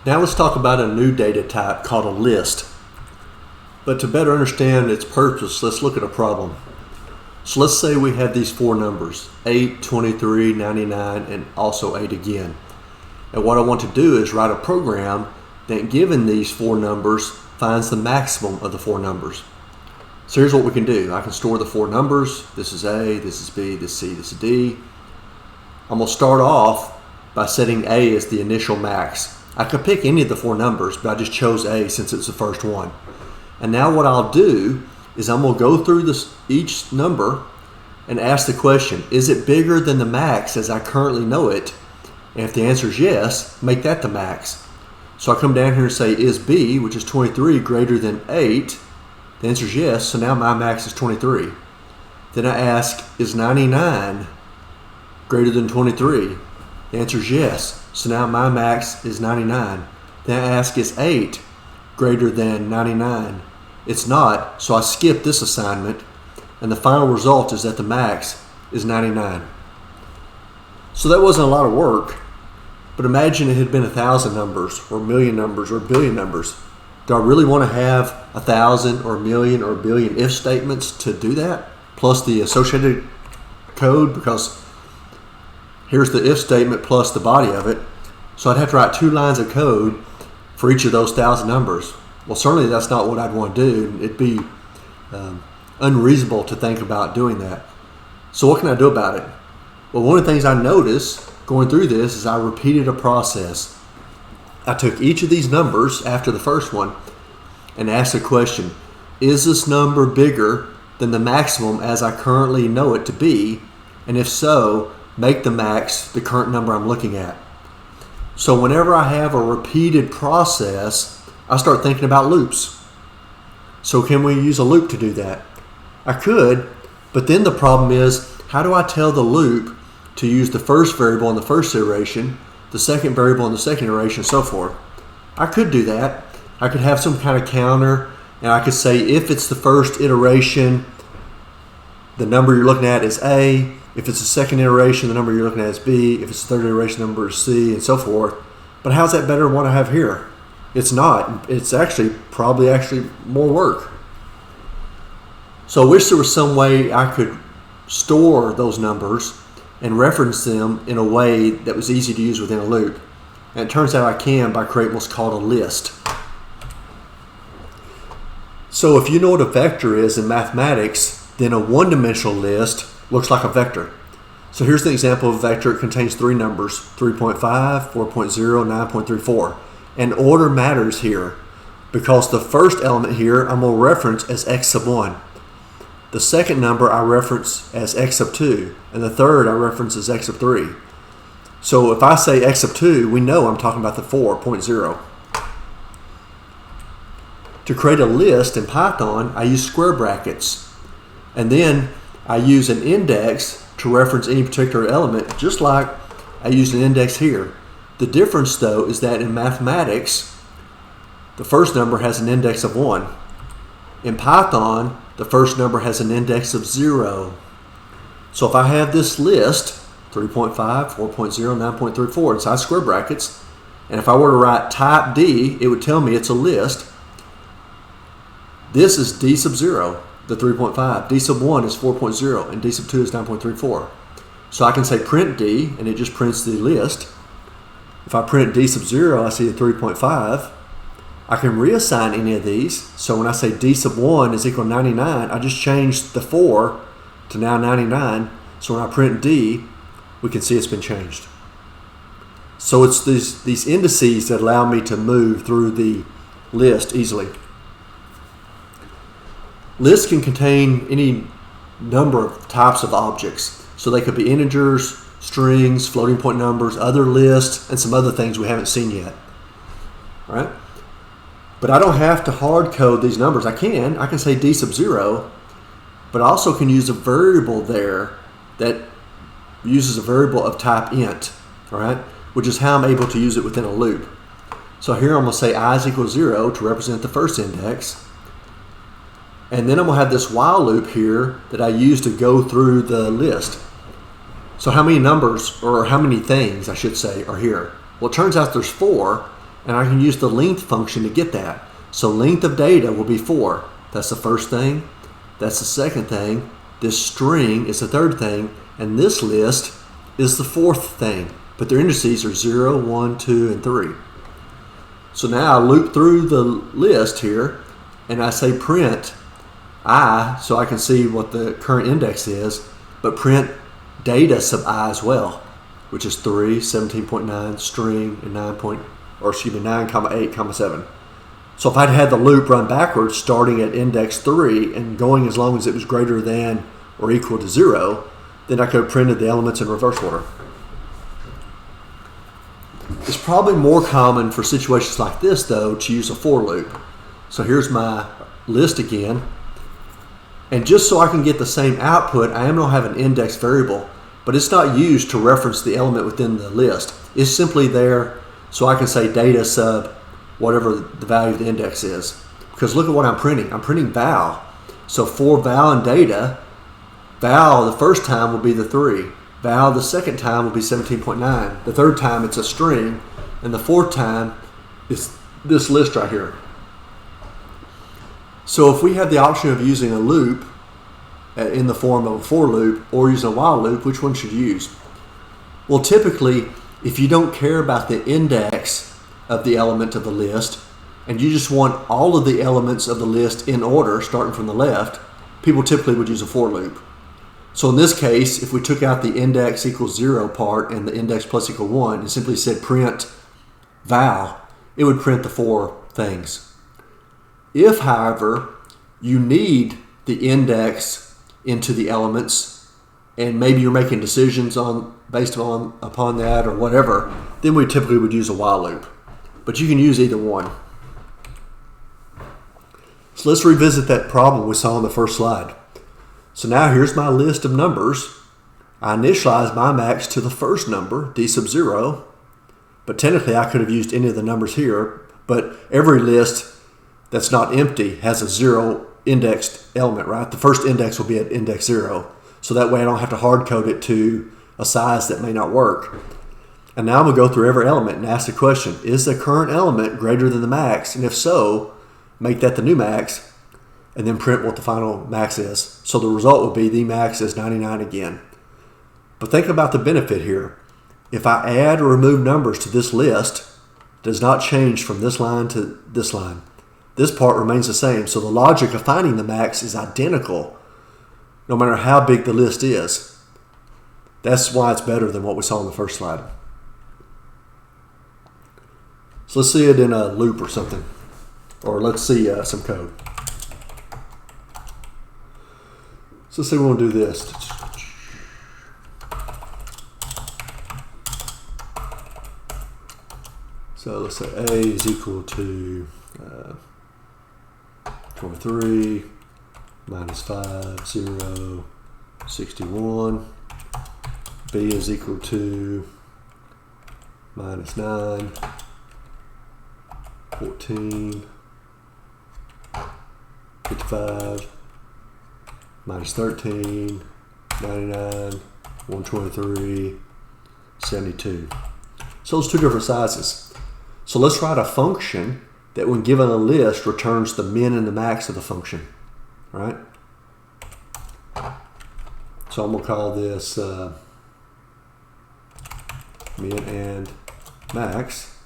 Now let's talk about a new data type called a list. But to better understand its purpose, let's look at a problem. So let's say we have these four numbers, 8, 23, 99, and also 8 again. And what I want to do is write a program that, given these four numbers, finds the maximum of the four numbers. So here's what we can do. I can store the four numbers. This is A, this is B, this is C, this is D. I'm going to start off by setting A as the initial max. I could pick any of the four numbers, but I just chose A since it's the first one. And now what I'll do is I'm going to go through each number and ask the question, is it bigger than the max as I currently know it? And if the answer is yes, make that the max. So I come down here and say, is B, which is 23, greater than 8? The answer is yes, so now my max is 23. Then I ask, is 99 greater than 23? The answer is yes, so now my max is 99. Then I ask, is 8 greater than 99? It's not, so I skip this assignment, and the final result is that the max is 99. So that wasn't a lot of work, but imagine it had been 1,000 numbers, or a million numbers, or a billion numbers. Do I really want to have 1,000 or a million or a billion if statements to do that, plus the associated code? Because here's the if statement plus the body of it. So I'd have to write 2 lines of code for each of those 1,000 numbers. Well, certainly that's not what I'd want to do. It'd be unreasonable to think about doing that. So what can I do about it? Well, one of the things I noticed going through this is I repeated a process. I took each of these numbers after the first one and asked the question, is this number bigger than the maximum as I currently know it to be? And if so, make the max the current number I'm looking at. So whenever I have a repeated process, I start thinking about loops. So can we use a loop to do that? I could, but then the problem is, how do I tell the loop to use the first variable in the first iteration, the second variable in the second iteration, and so forth? I could do that. I could have some kind of counter, and I could say if it's the first iteration, the number you're looking at is A. If it's the second iteration, the number you're looking at is B. If it's the third iteration, the number is C, and so forth. But how's that better than what I have here? It's not. It's probably more work. So I wish there was some way I could store those numbers and reference them in a way that was easy to use within a loop. And it turns out I can by creating what's called a list. So if you know what a vector is in mathematics, then a one-dimensional list looks like a vector. So here's the example of a vector. It contains 3 numbers, 3.5, 4.0, 9.34. And order matters here because the first element here I'm going to reference as x sub 1. The second number I reference as x sub 2. And the third I reference as x sub 3. So if I say x sub 2, we know I'm talking about the 4.0. To create a list in Python, I use square brackets. And then I use an index to reference any particular element, just like I used an index here. The difference, though, is that in mathematics, the first number has an index of 1. In Python, the first number has an index of 0. So if I have this list, 3.5, 4.0, 9.34, inside square brackets, and if I were to write type D, it would tell me it's a list. This is D sub 0, the 3.5. D sub 1 is 4.0, and D sub 2 is 9.34. So I can say print D, and it just prints the list. If I print D sub 0, I see the 3.5. I can reassign any of these. So when I say D sub 1 is equal to 99, I just changed the 4 to now 99. So when I print D, we can see it's been changed. So it's these indices that allow me to move through the list easily. Lists can contain any number of types of objects. So they could be integers, strings, floating point numbers, other lists, and some other things we haven't seen yet. All right? But I don't have to hard code these numbers. I can say D sub 0, but I also can use a variable there that uses a variable of type int, all right? Which is how I'm able to use it within a loop. So here I'm going to say I is equal to 0 to represent the first index. And then I'm going to have this while loop here that I use to go through the list. So how many numbers, or how many things I should say, are here? Well, it turns out there's 4, And I can use the length function to get that. So length of data will be 4. That's the first thing. That's the second thing. This string is the third thing. And this list is the fourth thing. But their indices are 0, 1, 2, and 3. So now I loop through the list here, and I say print I, so I can see what the current index is, but print data sub I as well, which is 3, 17.9, string, and 9, comma 8, comma 7. So if I'd had the loop run backwards, starting at index 3 and going as long as it was greater than or equal to 0, then I could have printed the elements in reverse order. It's probably more common for situations like this, though, to use a for loop. So here's my list again. And just so I can get the same output, I am going to have an index variable, but it's not used to reference the element within the list. It's simply there so I can say data sub whatever the value of the index is. Because look at what I'm printing. I'm printing val. So for val and data, val the first time will be the 3. Val the second time will be 17.9. The third time it's a string. And the fourth time is this list right here. So if we have the option of using a loop in the form of a for loop or using a while loop, which one should you use? Well, typically, if you don't care about the index of the element of the list and you just want all of the elements of the list in order, starting from the left, people typically would use a for loop. So in this case, if we took out the index equals 0 part and the index plus equal 1 and simply said print val, it would print the 4 things. If, however, you need the index into the elements and maybe you're making decisions based upon that or whatever, then we typically would use a while loop. But you can use either one. So let's revisit that problem we saw on the first slide. So now here's my list of numbers. I initialize my max to the first number, d sub 0, but technically I could have used any of the numbers here, but every list that's not empty has a 0 indexed element, right? The first index will be at index 0. So that way I don't have to hard code it to a size that may not work. And now I'm going to go through every element and ask the question, is the current element greater than the max? And if so, make that the new max and then print what the final max is. So the result would be the max is 99 again. But think about the benefit here. If I add or remove numbers to this list, it does not change from this line to this line. This part remains the same, so the logic of finding the max is identical no matter how big the list is. That's why it's better than what we saw in the first slide. So let's see it in a loop or something. Or let's see some code. So let's say we want to do this. So let's say A is equal to 23 minus 5, 0, 61. B is equal to minus 9, 14, 55, minus 13, 99, 123, 72. So those two different sizes. So let's write a function that when given a list returns the min and the max of the function, right? So I'm going to call this min and max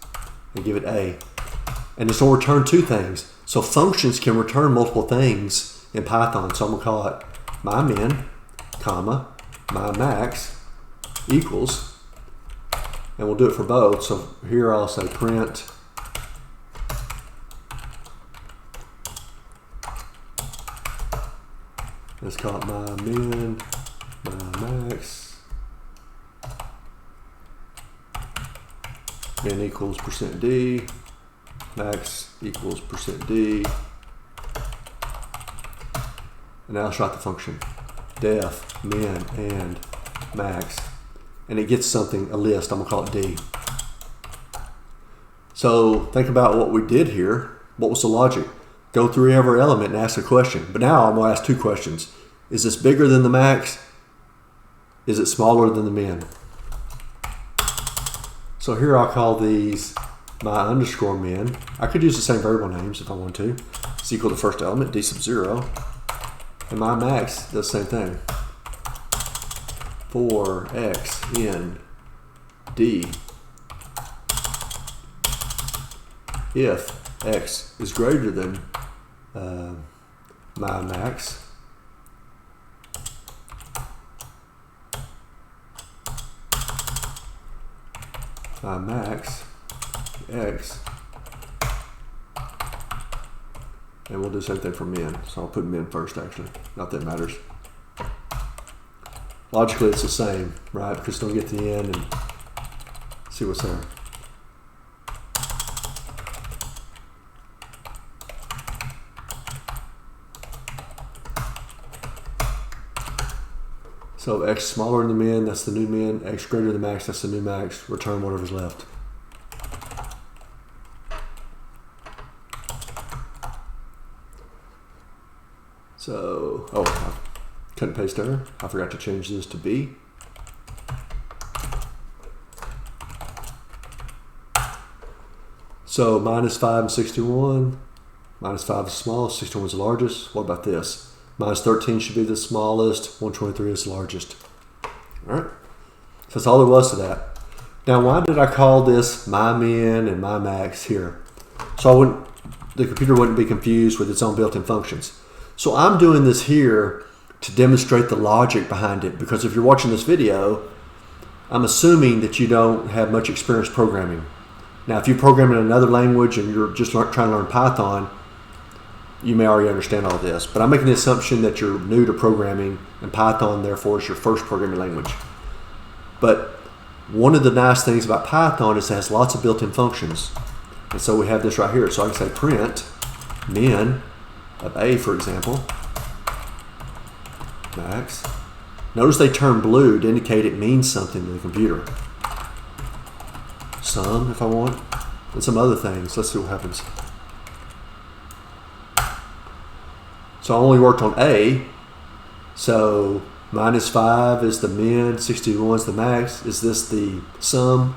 and give it A. And it's going to return two things. So functions can return multiple things in Python. So I'm going to call it my min, comma, my max equals, and we'll do it for both. So here I'll say print let's call it my min, my max, min equals %d, max equals %d, and now let's write the function def min and max, and it gets something, a list. I'm gonna call it d. So think about what we did here. What was the logic? Go through every element and ask a question. But now I'm gonna ask two questions. Is this bigger than the max? Is it smaller than the min? So here I'll call these my underscore min, I could use the same variable names if I want to, is equal to the first element, d sub 0. And my max does the same thing. For x in d, if x is greater than my max, x, and we'll do the same thing for min. So I'll put min first, actually. Not that it matters. Logically, it's the same, right? Because don't get to the end and see what's there. So x smaller than the min, that's the new min. X greater than max, that's the new max. Return whatever's left. So, oh, cut and paste error. I forgot to change this to B. So minus 5 and 61. Minus 5 is smallest, 61 is the largest. What about this? Minus 13 should be the smallest, 123 is the largest. All right, so that's all there was to that. Now, why did I call this my min and my max here? So the computer wouldn't be confused with its own built-in functions. So I'm doing this here to demonstrate the logic behind it, because if you're watching this video, I'm assuming that you don't have much experience programming. Now, if you program in another language and you're just trying to learn Python, you may already understand all this. But I'm making the assumption that you're new to programming, and Python, therefore, is your first programming language. But one of the nice things about Python is it has lots of built-in functions. And so we have this right here. So I can say print min of A, for example, max. Notice they turn blue to indicate it means something to the computer. Sum, if I want, and some other things. Let's see what happens. So I only worked on A. So minus 5 is the min, 61 is the max. Is this the sum?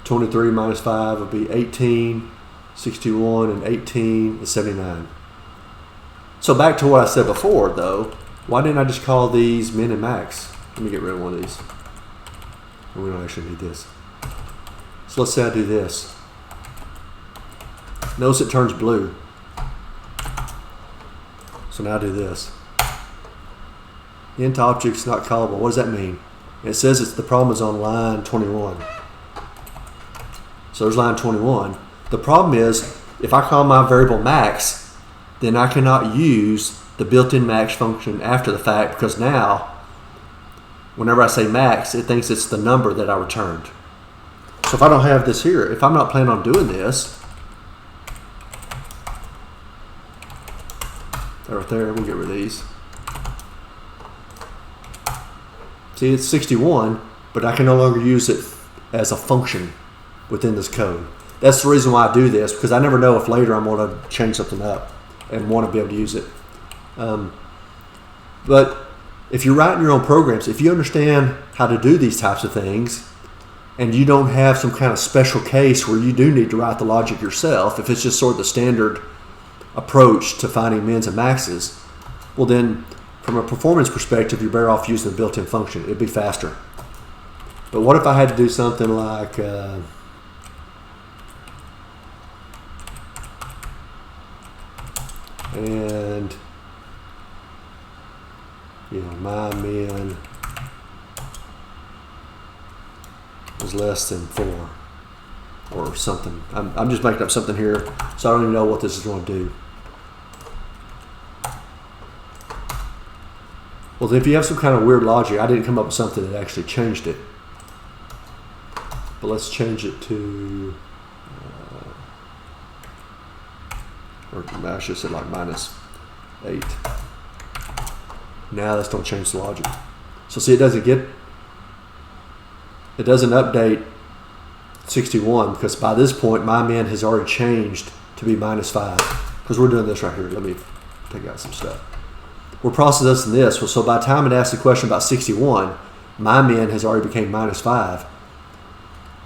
23 minus 5 would be 18. 61 and 18 is 79. So back to what I said before, though. Why didn't I just call these min and max? Let me get rid of one of these. We don't actually need this. So let's say I do this. Notice it turns blue. So now I do this. Int object's not callable. What does that mean? It says the problem is on line 21. So there's line 21. The problem is, if I call my variable max, then I cannot use the built-in max function after the fact, because now, whenever I say max, it thinks it's the number that I returned. So if I don't have this here, if I'm not planning on doing this, right there, we'll get rid of these. See, it's 61, but I can no longer use it as a function within this code. That's the reason why I do this, because I never know if later I'm going to change something up and want to be able to use it. But if you're writing your own programs, if you understand how to do these types of things, and you don't have some kind of special case where you do need to write the logic yourself, if it's just sort of the standard approach to finding mins and maxes, well then, from a performance perspective, you're better off using the built-in function. It'd be faster. But what if I had to do something like and my min is less than 4 or something. I'm just making up something here, so I don't even know what this is going to do. Well, if you have some kind of weird logic, I didn't come up with something that actually changed it. But let's change it to or I should say like minus 8. Now let's don't change the logic. So see, it doesn't update 61, because by this point my min has already changed to be minus 5, because we're doing this right here. Let me take out some stuff. We're processing this. So by the time it asks the question about 61, my min has already became minus 5.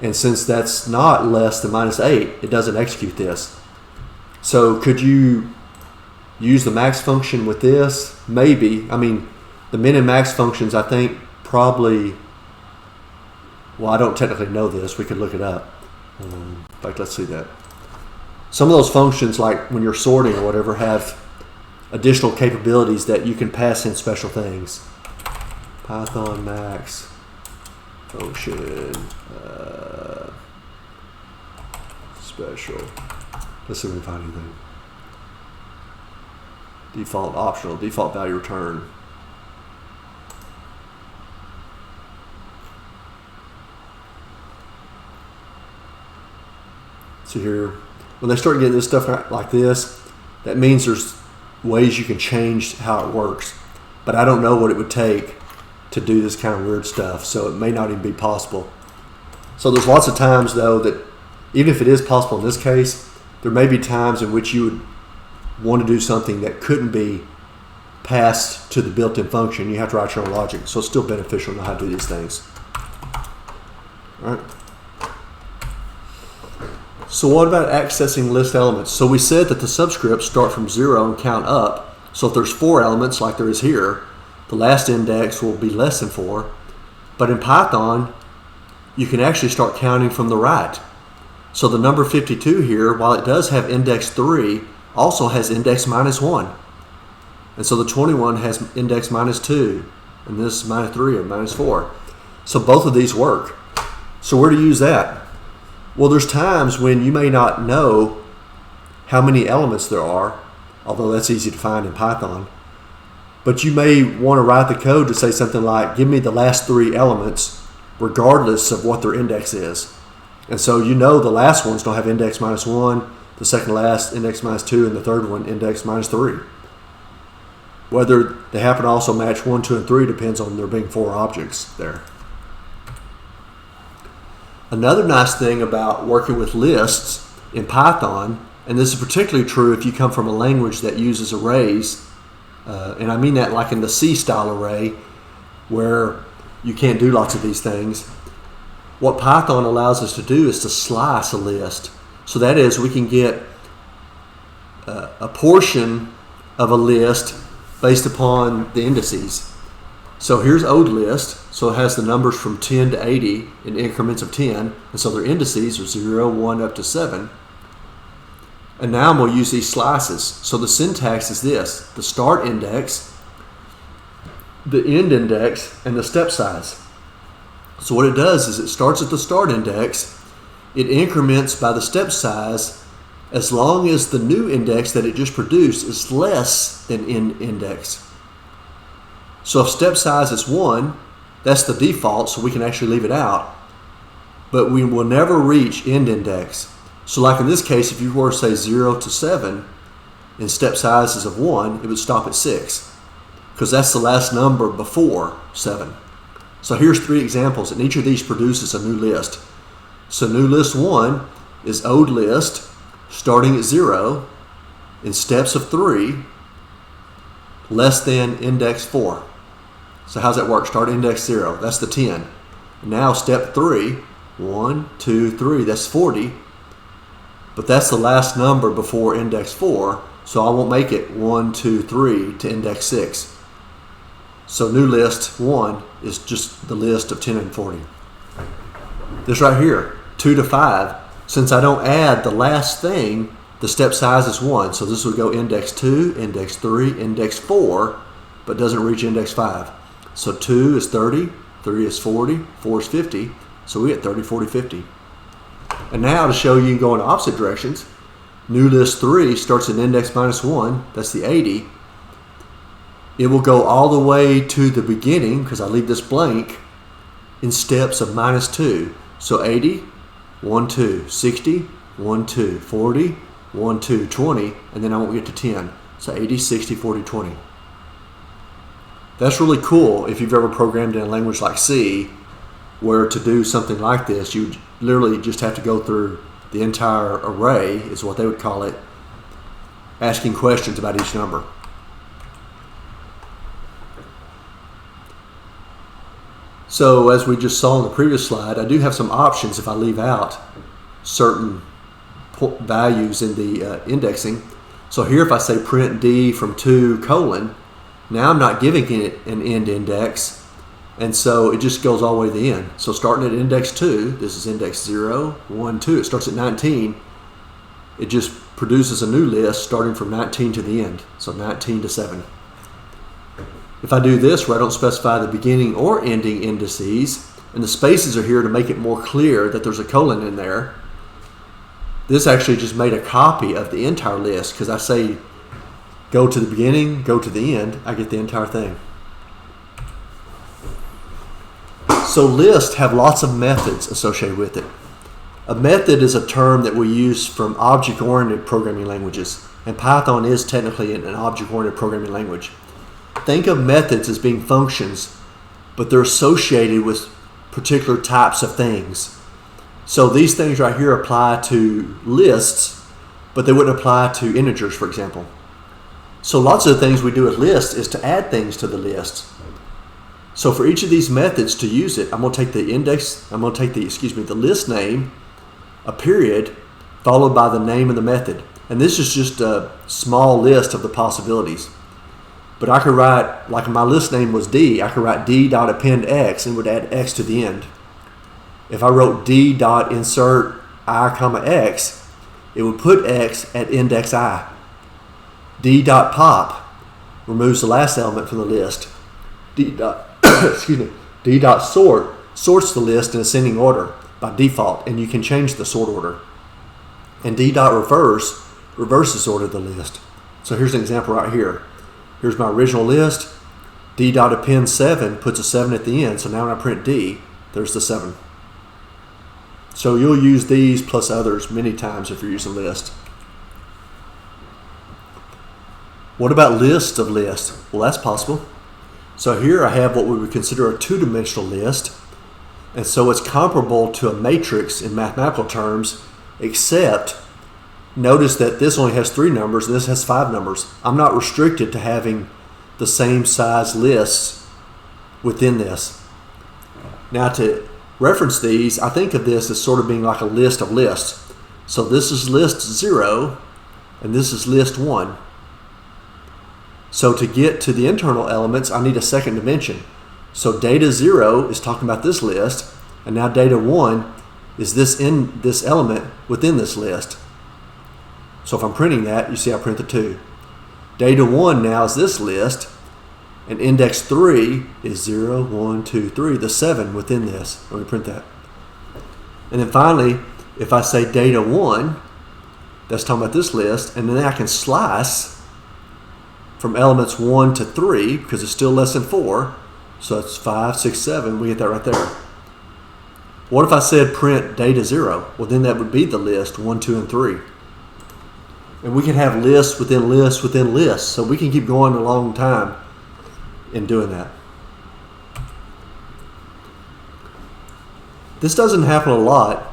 And since that's not less than -8, it doesn't execute this. So could you use the max function with this? Maybe. I mean, the min and max functions, I think, probably, well, I don't technically know this. We could look it up. In fact, let's see that. Some of those functions, like when you're sorting or whatever, have additional capabilities that you can pass in special things. Python max function special. Let's see if we can find anything. Default optional, default value return. So here, when they start getting this stuff like this, that means there's ways you can change how it works. But I don't know what it would take to do this kind of weird stuff, so it may not even be possible. So there's lots of times, though, that even if it is possible in this case, there may be times in which you would want to do something that couldn't be passed to the built-in function. You have to write your own logic, so it's still beneficial to know how to do these things. All right. So what about accessing list elements? So we said that the subscripts start from 0 and count up. So if there's 4 elements like there is here, the last index will be less than 4. But in Python, you can actually start counting from the right. So the number 52 here, while it does have index 3, also has index -1. And so the 21 has index -2, and this is -3 or -4. So both of these work. So where to use that? Well, there's times when you may not know how many elements there are, although that's easy to find in Python. But you may want to write the code to say something like, give me the last 3 elements regardless of what their index is. And so you know the last ones don't have index -1, the second last index -2, and the third one index -3. Whether they happen to also match 1, 2, and 3 depends on there being 4 objects there. Another nice thing about working with lists in Python, and this is particularly true if you come from a language that uses arrays, and I mean that like in the C-style array, where you can't do lots of these things. What Python allows us to do is to slice a list. So that is, we can get a portion of a list based upon the indices. So here's old list, so it has the numbers from 10 to 80 in increments of 10, and so their indices are 0, 1, up to 7. And now I'm going to use these slices. So the syntax is this: the start index, the end index, and the step size. So what it does is it starts at the start index, it increments by the step size as long as the new index that it just produced is less than end index. So if step size is 1, that's the default, so we can actually leave it out. But we will never reach end index. So like in this case, if you were to say 0 to 7 and step sizes of 1, it would stop at 6, because that's the last number before 7. So here's 3 examples, and each of these produces a new list. So new list 1 is old list, starting at 0, in steps of 3, less than index 4. So how's that work? Start index 0, that's the 10. Now step 3, 1, 2, 3, that's 40. But that's the last number before index 4, so I won't make it 1, 2, 3 to index 6. So new list 1 is just the list of 10 and 40. This right here, 2 to 5, since I don't add the last thing, the step size is 1. So this would go index 2, index 3, index 4, but doesn't reach index 5. So 2 is 30, 3 is 40, 4 is 50. So we get 30, 40, 50. And now to show you can go in opposite directions, new list 3 starts at index -1, that's the 80. It will go all the way to the beginning, because I leave this blank, in steps of -2. So 80, 1, 2, 60, 1, 2, 40, 1, 2, 20, and then I won't get to 10. So 80, 60, 40, 20. That's really cool if you've ever programmed in a language like C, where to do something like this, you literally just have to go through the entire array, is what they would call it, asking questions about each number. So as we just saw in the previous slide, I do have some options if I leave out certain values in the indexing. So here if I say print D from 2 colon, now I'm not giving it an end index, and so it just goes all the way to the end. So starting at index 2, this is index 0, 1, 2, it starts at 19. It just produces a new list starting from 19 to the end, so 19 to 7. If I do this where I don't specify the beginning or ending indices, and the spaces are here to make it more clear that there's a colon in there, this actually just made a copy of the entire list, because I say go to the beginning, go to the end, I get the entire thing. So lists have lots of methods associated with it. A method is a term that we use from object-oriented programming languages, and Python is technically an object-oriented programming language. Think of methods as being functions, but they're associated with particular types of things. So these things right here apply to lists, but they wouldn't apply to integers, for example. So lots of the things we do with lists is to add things to the list. So for each of these methods to use it, I'm going to take the the list name, a period, followed by the name of the method. And this is just a small list of the possibilities. But I could write, like my list name was D, I could write D.append X and would add X to the end. If I wrote D.insert I, X, it would put X at index I. D.pop removes the last element from the list. D.sort sorts the list in ascending order by default, and you can change the sort order. And D.reverse reverses order of the list. So here's an example right here. Here's my original list. D.append 7 puts a 7 at the end, so now when I print D, there's the 7. So you'll use these plus others many times if you're using a list. What about lists of lists? Well, that's possible. So here I have what we would consider a two-dimensional list, and so it's comparable to a matrix in mathematical terms, except notice that this only has 3 numbers and this has 5 numbers. I'm not restricted to having the same size lists within this. Now to reference these, I think of this as sort of being like a list of lists. So this is list 0 and this is list 1. So to get to the internal elements, I need a second dimension. So data 0 is talking about this list, and now data 1 is this element within this list. So if I'm printing that, you see I print the 2. Data 1 now is this list, and index 3 is 0, 1, 2, 3, the 7 within this. Let me print that. And then finally, if I say data 1, that's talking about this list, and then I can slice from elements 1 to 3, because it's still less than 4, so it's 5, 6, 7, we get that right there. What if I said print data 0? Well, then that would be the list 1, 2, and 3. And we can have lists within lists within lists, so we can keep going a long time in doing that. This doesn't happen a lot,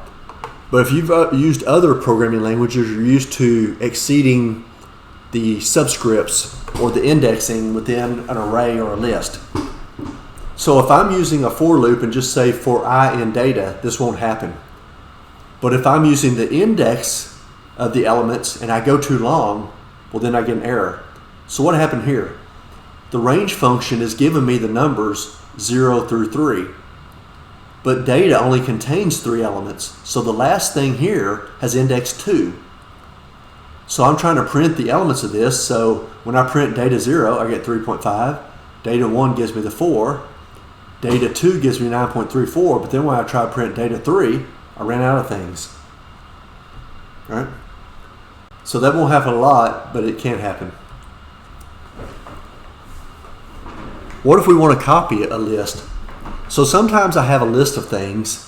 but if you've used other programming languages, you're used to exceeding the subscripts or the indexing within an array or a list. So if I'm using a for loop and just say for I in data, this won't happen. But if I'm using the index of the elements and I go too long, well then I get an error. So what happened here? The range function is giving me the numbers 0 through 3. But data only contains 3 elements. So the last thing here has index 2. So I'm trying to print the elements of this. So when I print data 0, I get 3.5. Data 1 gives me the 4. Data 2 gives me 9.34. But then when I try to print data 3, I ran out of things. All right? So that won't happen a lot, but it can happen. What if we want to copy a list? So sometimes I have a list of things,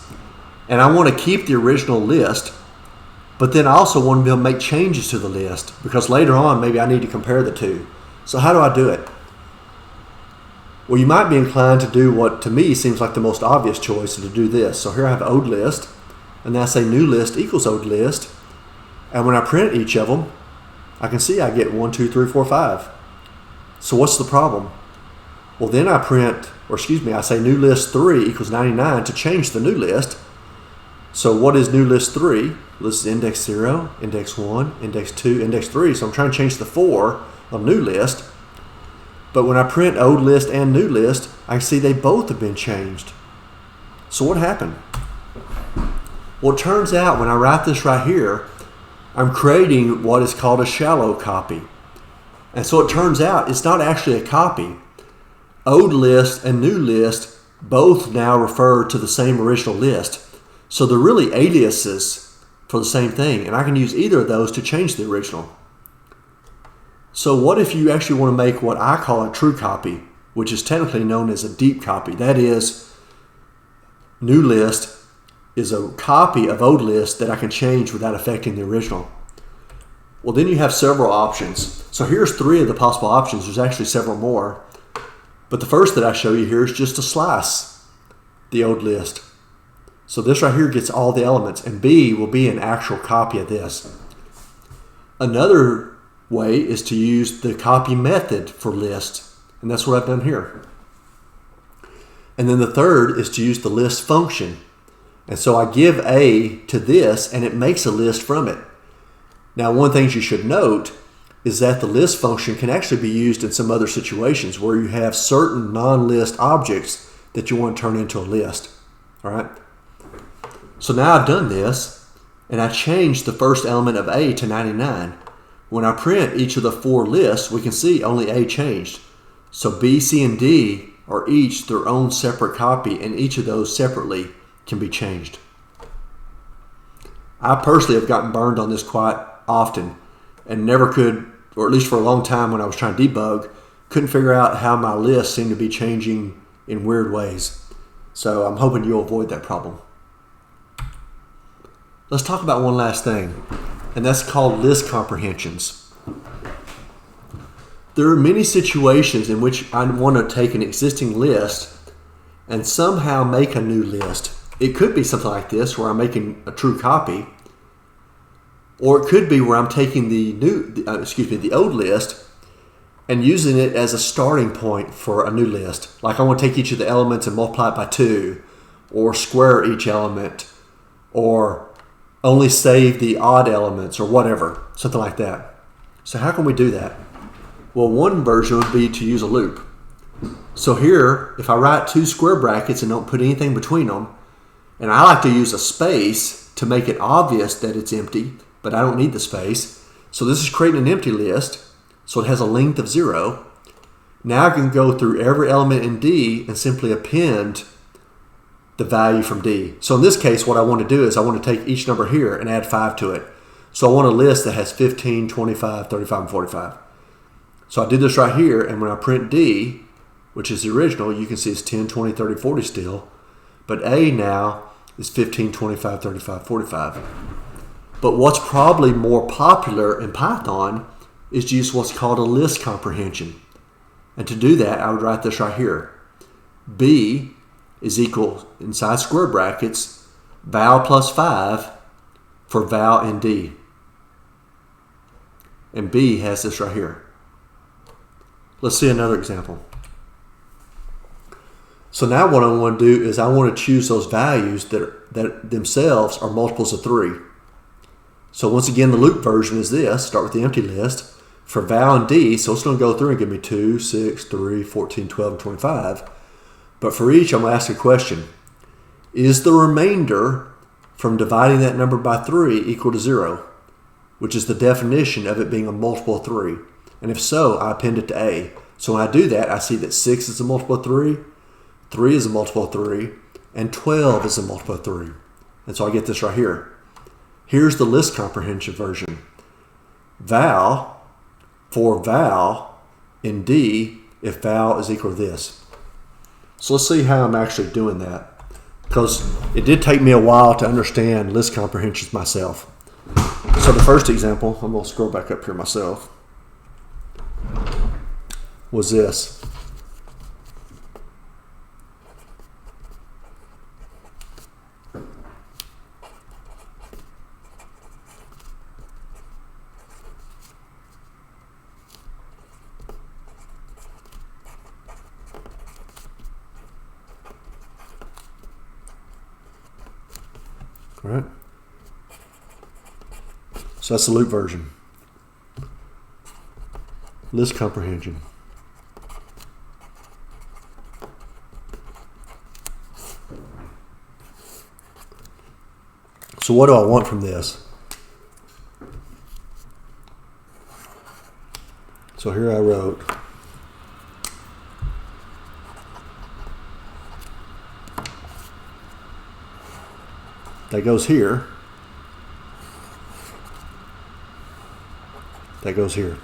and I want to keep the original list, but then I also want to be able to make changes to the list, because later on maybe I need to compare the two. So how do I do it? Well, you might be inclined to do what to me seems like the most obvious choice, to do this. So here I have old list, and then I say new list equals old list, and when I print each of them, I can see I get 1, 2, 3, 4, 5. So what's the problem? Well, then I say new list 3 equals 99 to change the new list. So what is new list 3? This is index 0, index 1, index 2, index 3. So I'm trying to change the 4 on new list. But when I print old list and new list, I see they both have been changed. So what happened? Well, it turns out when I write this right here, I'm creating what is called a shallow copy. And so it turns out it's not actually a copy. Old list and new list both now refer to the same original list. So they're really aliases for the same thing, and I can use either of those to change the original. So what if you actually want to make what I call a true copy, which is technically known as a deep copy? That is, new list is a copy of old list that I can change without affecting the original. Well, then you have several options. So here's 3 of the possible options. There's actually several more. But the first that I show you here is just to slice the old list. So this right here gets all the elements, and B will be an actual copy of this. Another way is to use the copy method for list, and that's what I've done here. And then the third is to use the list function. And so I give A to this, and it makes a list from it. Now, one thing you should note is that the list function can actually be used in some other situations where you have certain non-list objects that you want to turn into a list. All right. So now I've done this, and I changed the first element of A to 99. When I print each of the 4 lists, we can see only A changed. So B, C, and D are each their own separate copy, and each of those separately can be changed. I personally have gotten burned on this quite often and never could, or at least for a long time when I was trying to debug, couldn't figure out how my lists seemed to be changing in weird ways. So I'm hoping you'll avoid that problem. Let's talk about one last thing, and that's called list comprehensions. There are many situations in which I want to take an existing list and somehow make a new list. It could be something like this, where I'm making a true copy, or it could be where I'm taking the old list and using it as a starting point for a new list. Like I want to take each of the elements and multiply it by 2, or square each element, or only save the odd elements, or whatever, something like that. So how can we do that? Well, one version would be to use a loop. So here, if I write 2 square brackets and don't put anything between them, and I like to use a space to make it obvious that it's empty, but I don't need the space. So this is creating an empty list, so it has a length of 0. Now I can go through every element in D and simply append the value from D. So in this case, what I want to do is I want to take each number here and add 5 to it. So I want a list that has 15, 25, 35, and 45. So I did this right here, and when I print D, which is the original, you can see it's 10, 20, 30, 40 still. But A now is 15, 25, 35, 45. But what's probably more popular in Python is to use what's called a list comprehension. And to do that, I would write this right here. B is equal, inside square brackets, val plus 5 for val in D. And B has this right here. Let's see another example. So now what I want to do is I want to choose those values that themselves are multiples of 3. So once again, the loop version is this. Start with the empty list. For val and D, so it's going to go through and give me 2, 6, 3, 14, 12, and 25. But for each, I'm going to ask a question. Is the remainder from dividing that number by 3 equal to 0? Which is the definition of it being a multiple of 3. And if so, I append it to A. So when I do that, I see that 6 is a multiple of 3, 3 is a multiple of 3, and 12 is a multiple of 3. And so I get this right here. Here's the list comprehension version. Val for val in D if val is equal to this. So let's see how I'm actually doing that, because it did take me a while to understand list comprehensions myself. So the first example, I'm going to scroll back up here myself, was this. All right. So that's the loop version. List comprehension. So what do I want from this? So here I wrote that goes here. That goes here.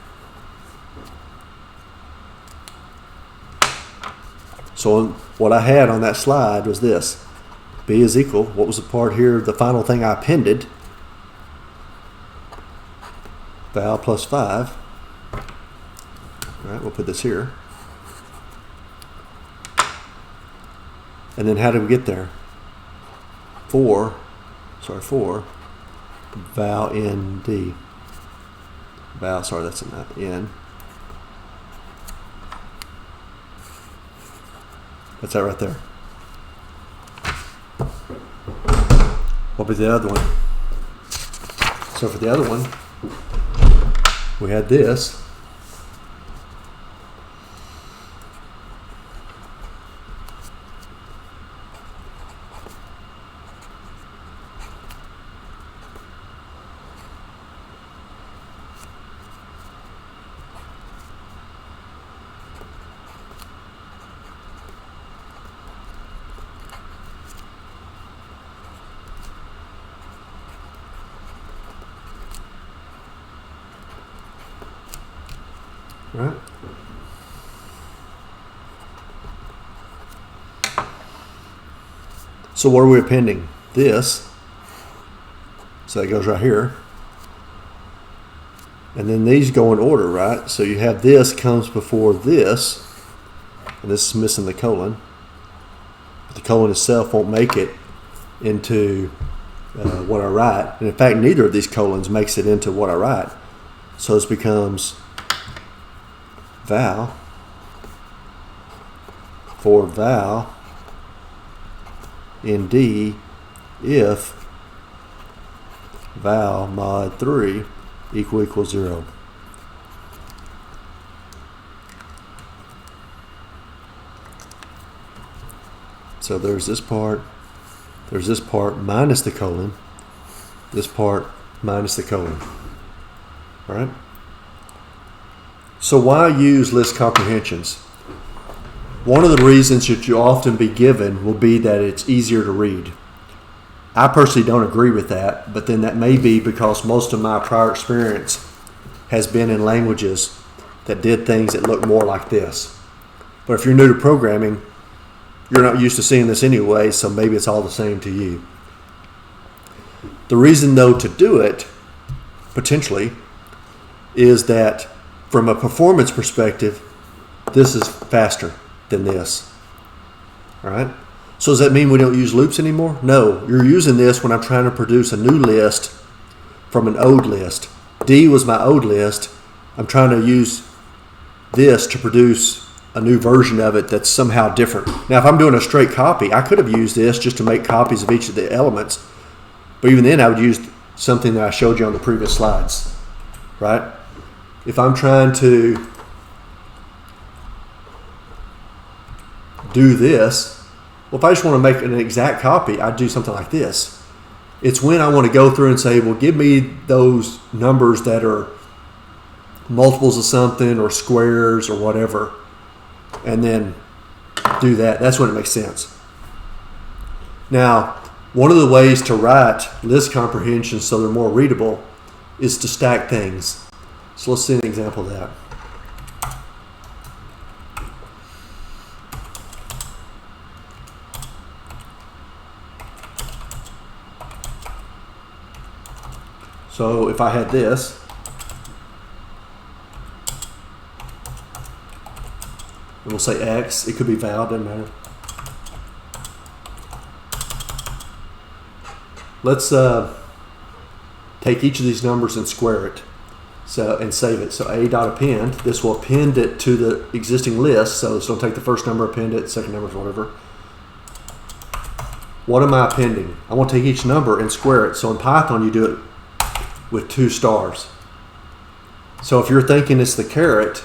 So what I had on that slide was this. B is equal. What was the part here? The final thing I appended. Val plus 5. All right, we'll put this here. And then how did we get there? 4 val in D. Val, sorry, that's not in. That's that right there. What was the other one? So for the other one, we had this. Right? So what are we appending? This. So that goes right here. And then these go in order, right? So you have this comes before this. And this is missing the colon. But the colon itself won't make it into what I write. And in fact, neither of these colons makes it into what I write. So this becomes val for val in D if val mod 3 equals 0. So there's this part minus the colon, this part minus the colon. All right? So why use list comprehensions? One of the reasons that you often be given will be that it's easier to read. I personally don't agree with that, but then that may be because most of my prior experience has been in languages that did things that look more like this. But if you're new to programming, you're not used to seeing this anyway, so maybe it's all the same to you. The reason, though, to do it, potentially, is that from a performance perspective, this is faster than this. All right? So does that mean we don't use loops anymore? No, you're using this when I'm trying to produce a new list from an old list. D was my old list. I'm trying to use this to produce a new version of it that's somehow different. Now, if I'm doing a straight copy, I could have used this just to make copies of each of the elements. But even then, I would use something that I showed you on the previous slides. Right? If I'm trying to do this, well, if I just want to make an exact copy, I'd do something like this. It's when I want to go through and say, well, give me those numbers that are multiples of something or squares or whatever, and then do that. That's when it makes sense. Now, one of the ways to write list comprehensions so they're more readable is to stack things. So let's see an example of that. So if I had this, and we'll say X, it could be val, doesn't matter. Let's take each of these numbers and square it. So, and save it. So a.append, this will append it to the existing list. So it'll take the first number, append it, second number, whatever. What am I appending? I want to take each number and square it. So in Python, you do it with 2 stars. So if you're thinking it's the caret,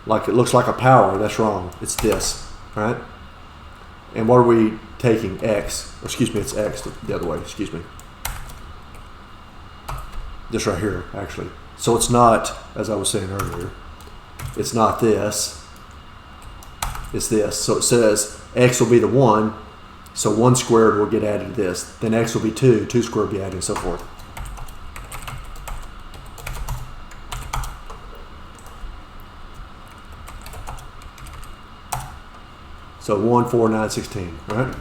like it looks like a power, that's wrong. It's this, right? And what are we taking? X. Or excuse me, it's X the other way. Excuse me. This right here, actually. So it's not, as I was saying earlier, it's not this. It's this. So it says X will be the 1. So 1 squared will get added to this. Then X will be 2. 2 squared will be added, and so forth. So 1, 4, 9, 16, right?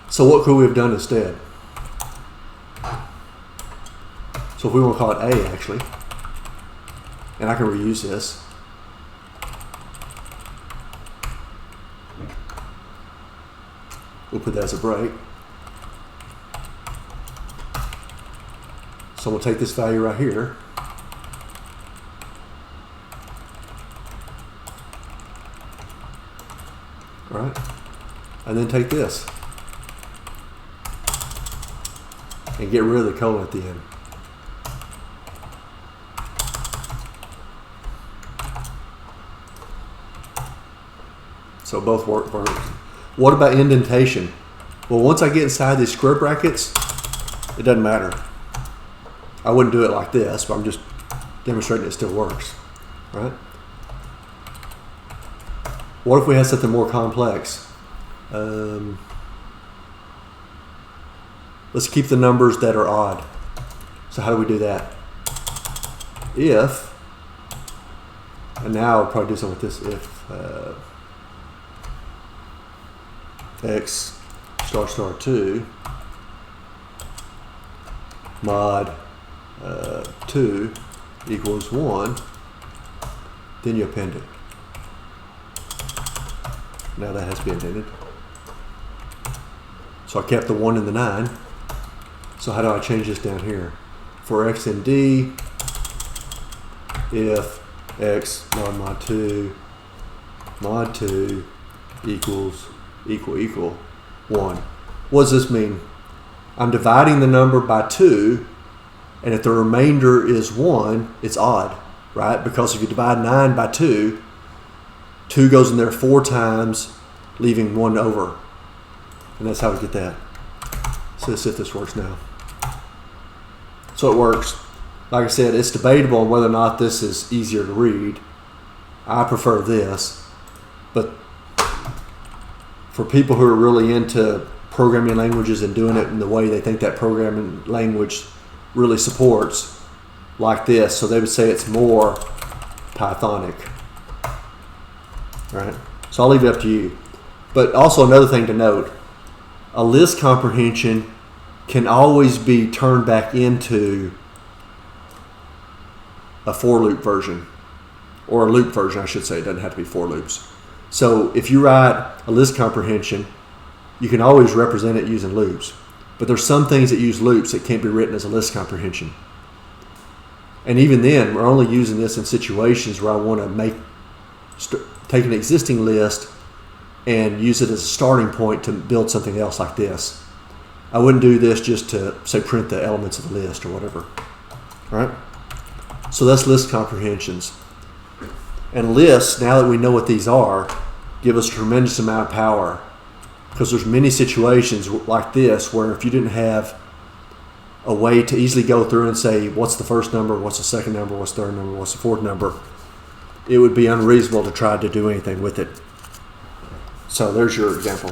So what could we have done instead? So if we want to call it A, actually, and I can reuse this. We'll put that as a break. So we'll take this value right here. Right? And then take this. And get rid of the colon at the end. So both work. What about indentation? Well, once I get inside these square brackets, it doesn't matter. I wouldn't do it like this, but I'm just demonstrating it still works, right? What if we had something more complex? Let's keep the numbers that are odd. So how do we do that? If, and now I'll probably do something with this, if x star star 2 mod 2 equals 1, then you append it. Now that has to be appended. So I kept the 1 and the 9. So how do I change this down here? For x and d, if x mod 2 equals equal 1. What does this mean? I'm dividing the number by 2, and if the remainder is 1, it's odd, right? Because if you divide 9 by 2, 2 goes in there 4 times, leaving 1 over. And that's how we get that. So let's see if this works now. So it works. Like I said, it's debatable on whether or not this is easier to read. I prefer this. But for people who are really into programming languages and doing it in the way they think that programming language really supports, like this, so they would say it's more Pythonic. All right? So I'll leave it up to you. But also another thing to note, a list comprehension can always be turned back into a for loop version, or a loop version, I should say. It doesn't have to be for loops. So if you write a list comprehension, you can always represent it using loops. But there's some things that use loops that can't be written as a list comprehension. And even then, we're only using this in situations where I want to take an existing list and use it as a starting point to build something else like this. I wouldn't do this just to, say, print the elements of the list or whatever. All right? So that's list comprehensions. And lists, now that we know what these are, give us a tremendous amount of power. Because there's many situations like this where if you didn't have a way to easily go through and say, what's the first number, what's the second number, what's the third number, what's the fourth number, it would be unreasonable to try to do anything with it. So there's your example.